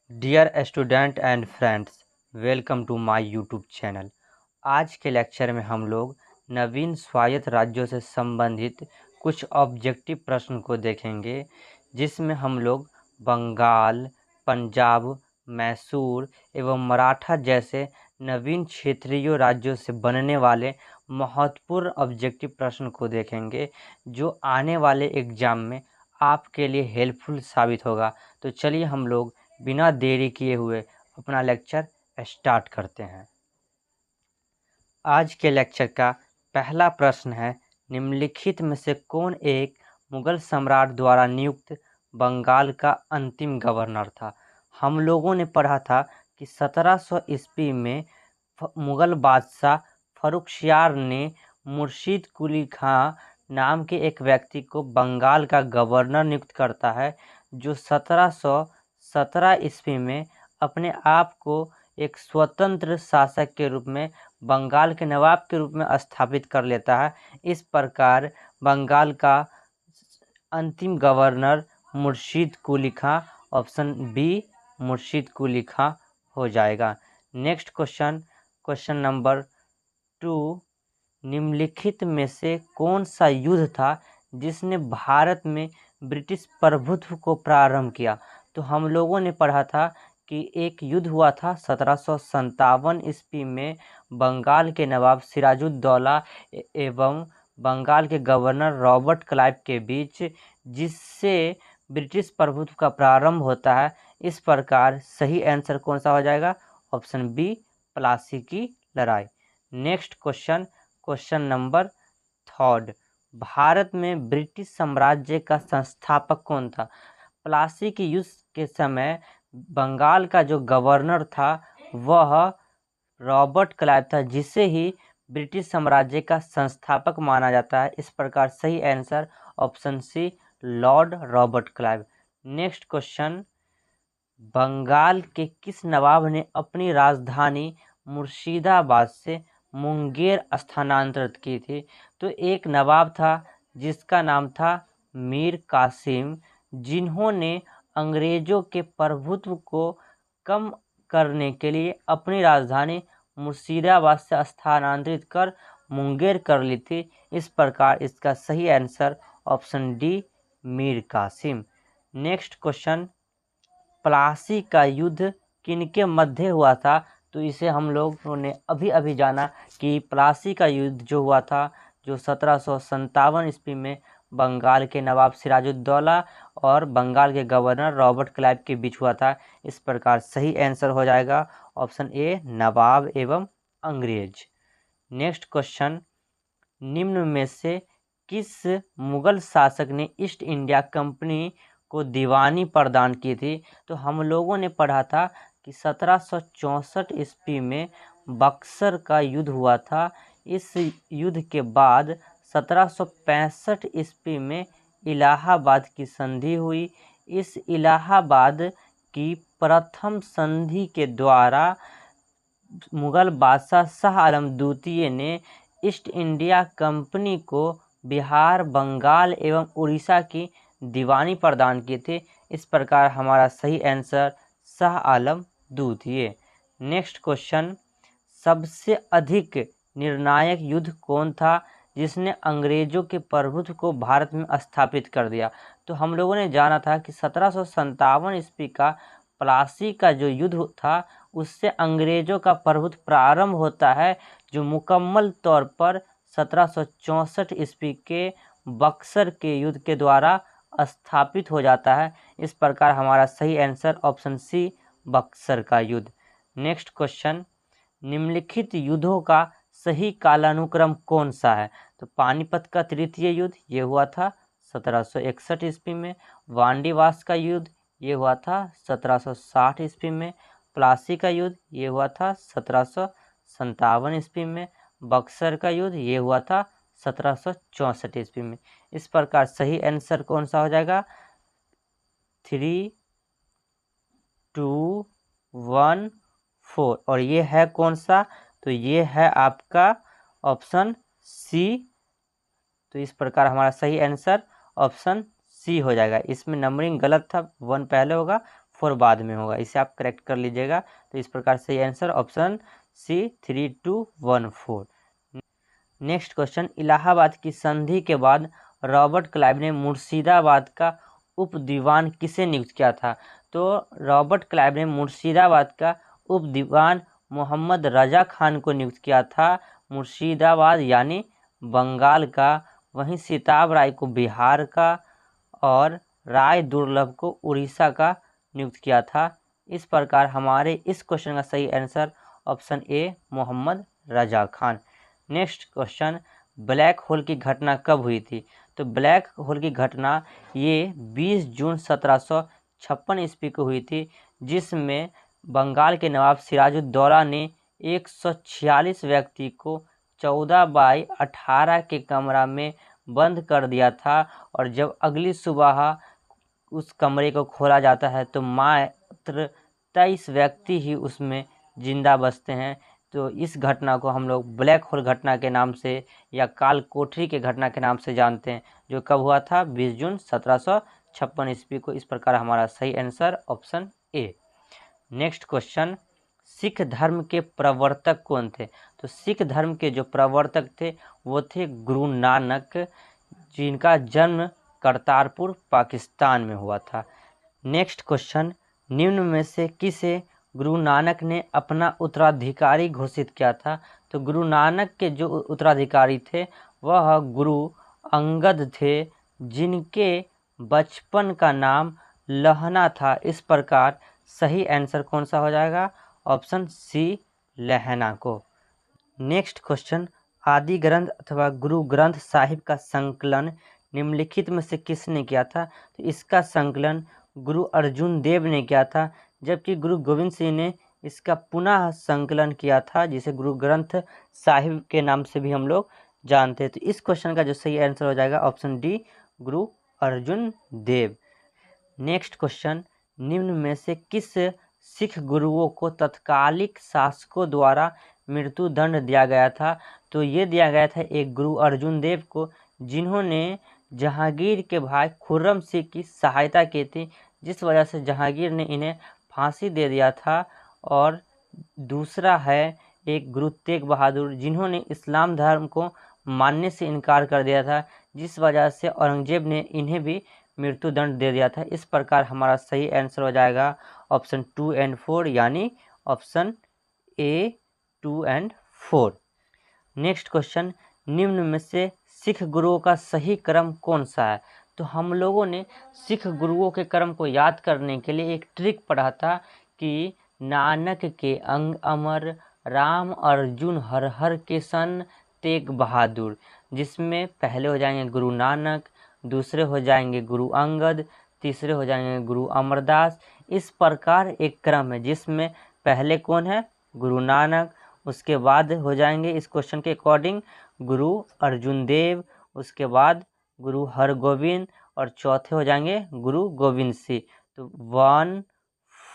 Dear student and friends, welcome to my YouTube channel. आज के lecture में हम लोग नवीन स्वायत्त राज्यों से संबंधित कुछ ऑब्जेक्टिव प्रश्न को देखेंगे, जिसमें हम लोग बंगाल, पंजाब, मैसूर एवं मराठा जैसे नवीन क्षेत्रीय राज्यों से बनने वाले महत्वपूर्ण ऑब्जेक्टिव प्रश्न को देखेंगे, जो आने वाले एग्जाम में आपके लिए हेल्पफुल साबित होगा। तो चलिए हम लोग बिना देरी किए हुए अपना लेक्चर स्टार्ट करते हैं। आज के लेक्चर का पहला प्रश्न है, निम्नलिखित में से कौन एक मुगल सम्राट द्वारा नियुक्त बंगाल का अंतिम गवर्नर था। हम लोगों ने पढ़ा था कि 1700 ईस्वी में मुगल बादशाह फर्रुखशियार ने मुर्शीद कुली खां नाम के एक व्यक्ति को बंगाल का गवर्नर नियुक्त करता है, जो 1717 ईस्वी में अपने आप को एक स्वतंत्र शासक के रूप में बंगाल के नवाब के रूप में स्थापित कर लेता है। इस प्रकार बंगाल का अंतिम गवर्नर मुर्शीद कुली खां, ऑप्शन बी मुर्शीद कुली खां हो जाएगा। नेक्स्ट क्वेश्चन नंबर 2, निम्नलिखित में से कौन सा युद्ध था जिसने भारत में ब्रिटिश प्रभुत्व को प्रारंभ किया। तो हम लोगों ने पढ़ा था कि एक युद्ध हुआ था 1757 ईस्वी में बंगाल के नवाब सिराजुद्दौला एवं बंगाल के गवर्नर रॉबर्ट क्लाइव के बीच, जिससे ब्रिटिश प्रभुत्व का प्रारंभ होता है। इस प्रकार सही आंसर कौन सा हो जाएगा, ऑप्शन बी प्लासी की लड़ाई। नेक्स्ट क्वेश्चन नंबर 3, भारत में ब्रिटिश साम्राज्य का संस्थापक कौन था। प्लासी के युद्ध के समय बंगाल का जो गवर्नर था वह रॉबर्ट क्लाइव था, जिसे ही ब्रिटिश साम्राज्य का संस्थापक माना जाता है। इस प्रकार सही answer option C Lord Robert Clive. Next question, Bengal के किस नवाब ने अपनी राजधानी मुर्शिदाबाद से मुंगेर स्थानांतरित की थी। तो एक नवाब था जिसका नाम था मीर कासिम, जिन्होंने अंग्रेजों के प्रभुत्व को कम करने के लिए अपनी राजधानी मुर्शिदाबाद से स्थानांतरित कर मुंगेर कर ली थी। इस प्रकार इसका सही answer option D Mir Qasim. Next question, Plassey का युद्ध किनके मध्य हुआ था। तो इसे हम लोगों ने अभी जाना कि प्लासी का युद्ध जो हुआ था, जो 1757 ईस्वी में बंगाल के नवाब सिराजुद्दौला और बंगाल के गवर्नर रॉबर्ट क्लाइव के बीच हुआ था। इस प्रकार सही आंसर हो जाएगा ऑप्शन ए नवाब एवं अंग्रेज। नेक्स्ट क्वेश्चन, निम्न में से किस मुगल शासक ने ईस्ट इंडिया कंपनी को दीवानी प्रदान की थी। तो हम लोगों ने पढ़ा था कि 1764 ईस्वी में बक्सर का युद्ध हुआ था। इस युद्ध के बाद 1765 ईस्वी में इलाहाबाद की संधि हुई। इस इलाहाबाद की प्रथम संधि के द्वारा मुगल बादशाह शाह आलम द्वितीय ने ईस्ट इंडिया कंपनी को बिहार, बंगाल एवं उड़ीसा की दीवानी प्रदान की थी। इस प्रकार हमारा सही आंसर शाह आलम द्वितीय। नेक्स्ट क्वेश्चन, सबसे अधिक निर्णायक युद्ध कौन था जिसने अंग्रेजों के प्रभुत्व को भारत में स्थापित कर दिया। तो हम लोगों ने जाना था कि 1757 ईस्वी का प्लासी का जो युद्ध था, उससे अंग्रेजों का प्रभुत्व प्रारंभ होता है, जो मुकम्मल तौर पर 1764 ईस्वी के बक्सर के युद्ध के द्वारा स्थापित हो जाता है। इस प्रकार हमारा सही आंसर ऑप्शन सी बक्सर का युद्ध। नेक्स्ट क्वेश्चन, निम्नलिखित युद्धों का सही कालानुक्रम कौन सा है। तो पानीपत का तृतीय युद्ध ये हुआ था 1761 ईस्वी में। वांडीवास का युद्ध ये हुआ था 1760 ईस्वी में। प्लासी का युद्ध ये हुआ था 1757 ईस्वी में। बक्सर का युद्ध ये हुआ था 1764 ईस्वी में। इस प्रकार सही आंसर कौन सा हो जाएगा, 3, 2, 1, 4। और ये है कौन सा, तो ये है आपका ऑप्शन सी। तो इस प्रकार हमारा सही आंसर ऑप्शन सी हो जाएगा। इसमें नंबरिंग गलत था, 1 पहले होगा 4 बाद में होगा, इसे आप करेक्ट कर लीजिएगा। तो इस प्रकार से answer option C 3214। Next question, Allahabad की संधि के बाद रॉबर्ट क्लाइव ने मुर्शिदाबाद का उप दीवान किसे नियुक्त किया था? तो रॉबर्ट क्लाइव ने मुर्शिदाबाद का उप दीवान मोहम्मद रजा खान को नियुक्त किया था, मुर्शिदाबाद यानी बंगाल का। वहीं सिताब राय को बिहार का और राय दुर्लभ को उड़ीसा का नियुक्त किया था। इस प्रकार हमारे इस क्वेश्चन का सही answer option A Mohammad Raza Khan. Next question, black hole की घटना कब हुई थी? तो ब्लैक होल की घटना ये 20 जून 1756 ईस्वी को हुई थी, जिसमें बंगाल के नवाब सिराजुद्दौला ने 146 व्यक्ति को 14/18 के कमरा में बंद कर दिया था। और जब अगली सुबह उस कमरे को खोला जाता है तो मात्र 23 व्यक्ति ही उसमें जिंदा बचते हैं। तो इस घटना को हम लोग ब्लैक होल घटना के नाम से या काल कोठरी के घटना के नाम से जानते हैं, जो कब हुआ था? 20 जून 1756 ईस्वी को। इस प्रकार हमारा सही आंसर ऑप्शन ए। नेक्स्ट क्वेश्चन, सिख धर्म के प्रवर्तक कौन थे? तो सिख धर्म के जो प्रवर्तक थे वो थे गुरु नानक, जिनका जन्म करतारपुर पाकिस्तान में हुआ था। नेक्स्ट क्वेश्चन, निम्न में से किसे गुरु नानक ने अपना उत्तराधिकारी घोषित किया था? तो गुरु नानक के जो उत्तराधिकारी थे वह गुरु अंगद थे, जिनके बचपन का नाम लहना था। इस प्रकार सही आंसर कौन सा हो जाएगा? ऑप्शन सी लहना को। नेक्स्ट क्वेश्चन, आदि ग्रंथ अथवा गुरु ग्रंथ साहिब का संकलन निम्नलिखित में से किसने किया था? तो इसका संकलन गुरु अर्जुन देव ने किया था, जबकि गुरु गोविंद सिंह ने इसका पुनः संकलन किया था, जिसे गुरु ग्रंथ साहिब के नाम से भी हम लोग जानते हैं। तो इस क्वेश्चन का जो सही आंसर हो जाएगा ऑप्शन डी गुरु अर्जुन देव। नेक्स्ट क्वेश्चन, निम्न में से किस सिख गुरुओं को तत्कालिक शासकों द्वारा मृत्यु दंड दिया गया था? तो ये दिया गया था एक गुरु अर्जुन देव को, जिन्होंने जहांगीर के भाई खुर्रम सिंह की सहायता की थी, जिस वजह से जहांगीर ने इन्हें फांसी दे दिया था। और दूसरा है एक गुरु तेग बहादुर, जिन्होंने इस्लाम धर्म को मानने से इनकार कर दिया था, जिस वजह से औरंगजेब ने इन्हें भी मृत्यु दंड दे दिया था। इस प्रकार हमारा सही आंसर हो जाएगा ऑप्शन 2 एंड 4 यानी option A 2 and 4। Next question, निम्न में से सिख गुरुओं का सही क्रम कौन सा है? तो हम लोगों ने सिख गुरुओं के क्रम को याद करने के लिए एक ट्रिक पढ़ा था कि नानक के अंग अमर, राम अर्जुन हर हर के सन, तेग बहादुर, जिसमें पहले हो जाएंगे गुरु नानक, दूसरे हो जाएंगे गुरु अंगद, तीसरे हो जाएंगे गुरु अमरदास। इस प्रकार एक क्रम है जिसमें पहले कौन है? गुरु नानक, उसके बाद हो जाएंगे इस क्वेश्चन के अकॉर्डिंग गुरु अर्जुन देव, उसके बाद गुरु हरगोविंद और चौथे हो जाएंगे गुरु गोविंद सिंह। तो 1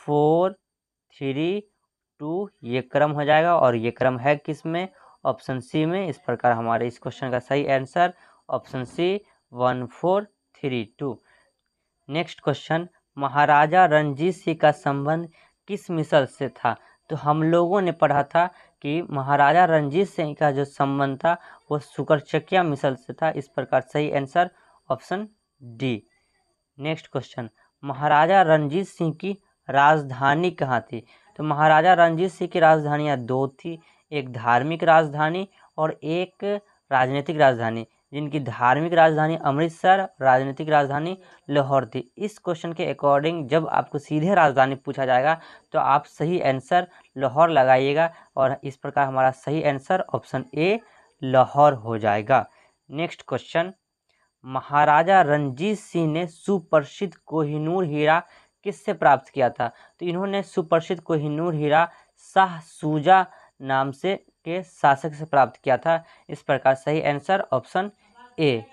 4 3 2 ये क्रम हो जाएगा और ये क्रम है किस में? ऑप्शन सी में। इस प्रकार हमारे इस क्वेश्चन का सही answer option C 1 4 3 2। Next question, Maharaja Ranjit Singh का संबंध किस मिसल से था? तो हम लोगों ने पढ़ा था कि महाराजा रणजीत सिंह का जो संबंध था वो सुकरचकिया मिसल से था। इस प्रकार सही answer option D. Next question, Maharaja Ranjit Singh की राजधानी कहाँ थी? तो महाराजा रणजीत सिंह की राजधानियाँ दो थी, एक धार्मिक राजधानी और एक राजनीतिक राजधानी, जिनकी धार्मिक राजधानी अमृतसर, राजनीतिक राजधानी लाहौर थी। इस क्वेश्चन के अकॉर्डिंग जब आपको सीधे राजधानी पूछा जाएगा तो आप सही आंसर लाहौर लगाइएगा और इस प्रकार हमारा सही आंसर ऑप्शन ए लाहौर हो जाएगा। नेक्स्ट क्वेश्चन, महाराजा रणजीत सिंह ने सुप्रसिद्ध कोहिनूर हीरा किससे प्राप्त किया था? तो इन्होंने सुप्रसिद्ध कोहिनूर हीरा शाह सूजा नाम से के शासक से प्राप्त किया था। इस प्रकार सही आंसर ऑप्शन ए।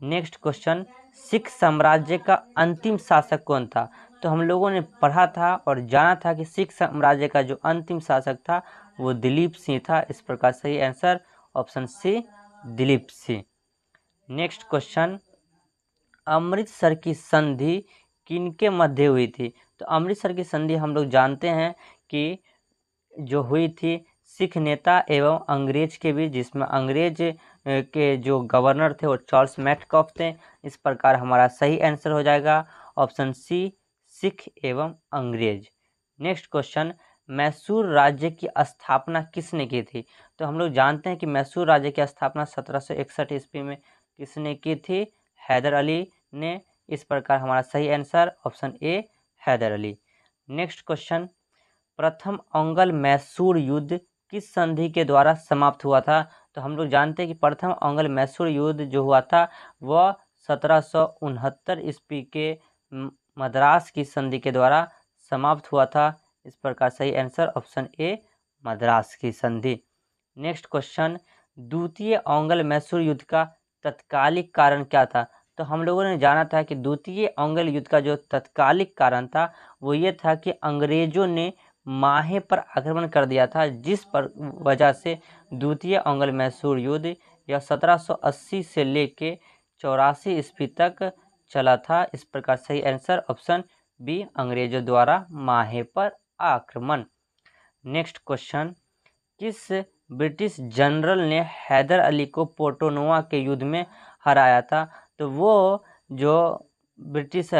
नेक्स्ट क्वेश्चन, सिख साम्राज्य का अंतिम शासक कौन था? तो हम लोगों ने पढ़ा था और जाना था कि सिख साम्राज्य का जो अंतिम शासक था वो दिलीप सिंह था। इस प्रकार सही answer option C Dilip Singh. Next question, Amritsar की संधि किनके मध्य हुई थी? तो अमृतसर की संधि हम लोग जानते हैं कि जो हुई थी सिख नेता एवं अंग्रेज के बीच, जिसमें अंग्रेज के जो गवर्नर थे वो चार्ल्स मैटकॉफ थे। इस प्रकार हमारा सही आंसर हो जाएगा ऑप्शन सी, सिख एवं अंग्रेज। नेक्स्ट क्वेश्चन, मैसूर राज्य की स्थापना किसने की थी? तो हम लोग जानते हैं कि मैसूर राज्य की स्थापना 1761 ईस्वी में किसने की थी? हैदर अली ने। इस प्रकार हमारा सही answer option A, Haidar Ali. Next question, प्रथम अंगल मैसूर युद्ध किस संधि के द्वारा समाप्त हुआ था? तो हम लोग जानते हैं कि प्रथम अंगल मैसूर युद्ध जो हुआ था वह 1769 ईस्वी के मद्रास की संधि के द्वारा समाप्त हुआ था। इस प्रकार सही आंसर ऑप्शन ए, मद्रास की संधि। नेक्स्ट क्वेश्चन, द्वितीय अंगल मैसूर युद्ध का तत्कालिक कारण क्या था? तो हम लोगों ने जाना था कि द्वितीय अंगल युद्ध का जो तत्कालिक कारण था वो ये था कि अंग्रेजों ने माहे पर आक्रमण कर दिया था, जिस पर वजह से द्वितीय अंगल मैसूर युद्ध यह 1780 से लेके 84 ईस्वी तक चला था। इस प्रकार सही आंसर ऑप्शन बी, अंग्रेजों द्वारा माहे पर आक्रमण। नेक्स्ट क्वेश्चन, किस ब्रिटिश जनरल ने हैदर अली को पोर्टोनोवा के युद्ध में हराया था? तो वो जो ब्रिटिश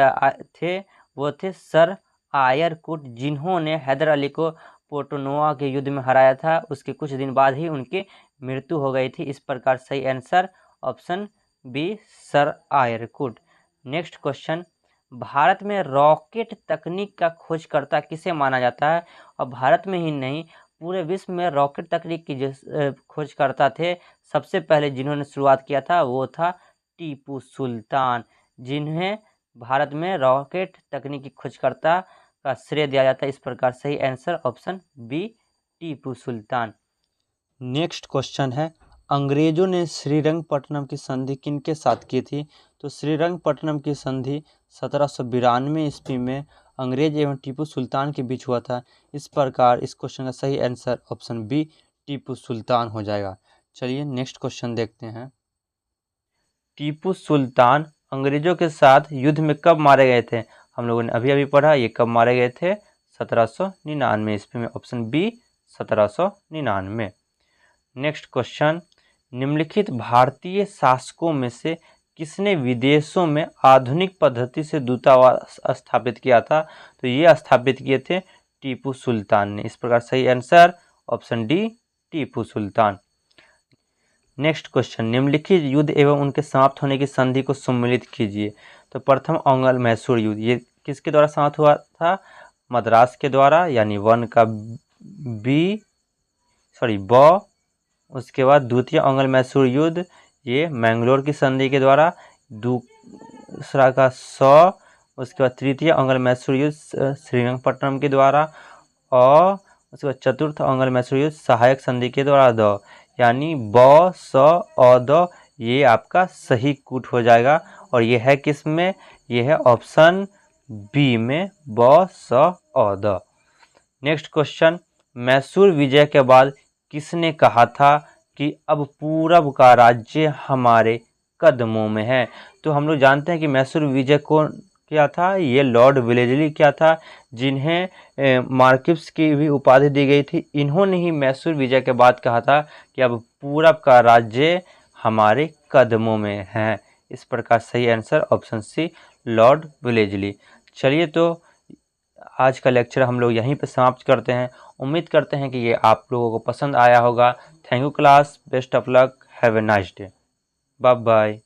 थे वो थे सर आयरकुट, जिन्होंने हैदर अली को पोर्टोनोवा के युद्ध में हराया था। उसके कुछ दिन बाद ही उनकी मृत्यु हो गई थी। इस प्रकार सही answer option B, sir Eyre Coote. Next question, Bharat में रॉकेट तकनीक का खोजकर्ता किसे माना जाता है? और भारत में ही नहीं, पूरे विश्व में रॉकेट तकनीक की जो खोजकर्ता थे, सबसे पहले जिन्होंने शुरुआत किया था वो था टीपू सुल्तान, जिन्हें भारत में रॉकेट तकनीक की खोजकर्ता का श्रेय दिया जाता है। इस प्रकार सही answer option B, Tipu Sultan. Next question है, अंग्रेजों ने श्रीरंगपट्टनम की संधि किनके साथ की थी? तो श्रीरंगपट्टनम की संधि 1792 ईस्वी में अंग्रेज एवं टीपू सुल्तान के बीच हुआ था। इस प्रकार इस क्वेश्चन का सही answer option B, Tipu Sultan हो जाएगा। चलिए नेक्स्ट क्वेश्चन देखते हैं। टीपू सुल्तान अंग्रेजों के साथ युद्ध में कब मारे गए थे? हम लोगों ने अभी अभी पढ़ा, ये कब मारे गए थे? 1799 ईस्वी में, ऑप्शन बी 1799। नेक्स्ट क्वेश्चन, निम्नलिखित भारतीय शासकों में से किसने विदेशों में आधुनिक पद्धति से दूतावास स्थापित किया था? तो ये स्थापित किए थे टीपू सुल्तान ने। इस प्रकार सही answer option D, Tipu Sultan. Next question, निम्नलिखित युद्ध एवं उनके समाप्त होने की संधि को सम्मिलित कीजिए। तो प्रथम अंगल मैसूर युद्ध ये किसके द्वारा समाप्त हुआ था? मद्रास के द्वारा, यानी वन का बी, सॉरी ब। उसके बाद द्वितीय अंगल मैसूर युद्ध ये मैंगलोर की संधि के द्वारा, दूसरा का स। उसके बाद तृतीय अंगल मैसूर युद्ध श्रीरंगपट्टनम के द्वारा, और उसके बाद चतुर्थ अंगल मैसूर युद्ध सहायक संधि के द्वारा द, यानी ब स अ द, ये आपका सही कूट हो जाएगा। और ये है किस में? ये है ऑप्शन बी में, ब स अ द। नेक्स्ट क्वेश्चन, मैसूर विजय के बाद किसने कहा था कि अब पूरब का राज्य हमारे कदमों में है? तो हम लोग जानते हैं कि मैसूर विजय कौन क्या था? ये लॉर्ड वेलेस्ली क्या था, जिन्हें मार्किप्स की भी उपाधि दी गई थी। इन्होंने ही मैसूर विजय के बाद कहा था कि अब पूरब का राज्य हमारे कदमों में है। इस प्रकार सही answer option C, Lord Wellesley. चलिए तो आज का लेक्चर हम लोग यहीं पे समाप्त करते हैं। उम्मीद करते हैं कि ये आप लोगों को पसंद आया होगा। Thank you class, best of luck, have a nice day, bye bye.